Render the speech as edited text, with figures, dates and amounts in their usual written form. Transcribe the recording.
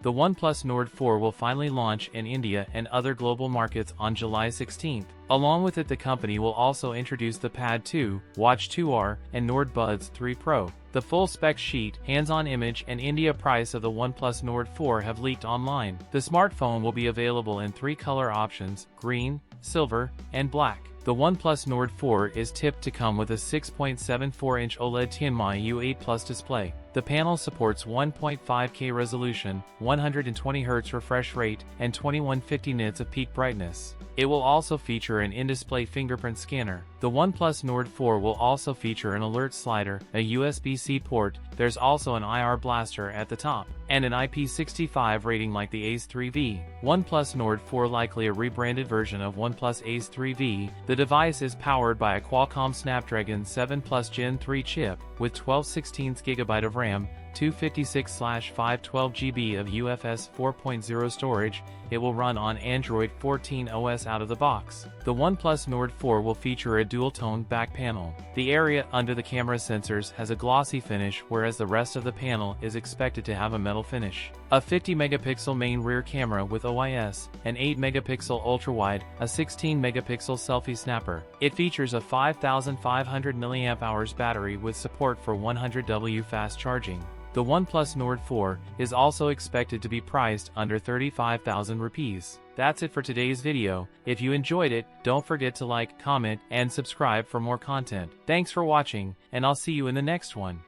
The OnePlus Nord 4 will finally launch in India and other global markets on July 16th. Along with it, the company will also introduce the Pad 2, Watch 2R, and Nord Buds 3 Pro. The full spec sheet, hands-on image, and India price of the OnePlus Nord 4 have leaked online. The smartphone will be available in 3 color options: green, silver, and black. The OnePlus Nord 4 is tipped to come with a 6.74-inch OLED Tianma U8 Plus display. The panel supports 1.5K resolution, 120Hz refresh rate, and 2150 nits of peak brightness. It will also feature an in-display fingerprint scanner. The OnePlus Nord 4 will also feature an alert slider, a USB-C port. There's also an IR blaster at the top, and an IP65 rating like the Ace 3V. OnePlus Nord 4, likely a rebranded version of OnePlus Ace 3V. The device is powered by a Qualcomm Snapdragon 7 Plus Gen 3 chip with 12/16 GB of RAM, 256/512 GB of UFS 4.0 storage. It will run on Android 14 OS out of the box. The OnePlus Nord 4 will feature a dual-tone back panel. The area under the camera sensors has a glossy finish, whereas the rest of the panel is expected to have a metal finish. A 50-megapixel main rear camera with OIS, an 8-megapixel ultra-wide, a 16-megapixel selfie snapper. It features a 5,500 mAh battery with support for 100W fast charging. The OnePlus Nord 4 is also expected to be priced under 35,000 rupees. That's it for today's video. If you enjoyed it, don't forget to like, comment, and subscribe for more content. Thanks for watching, and I'll see you in the next one.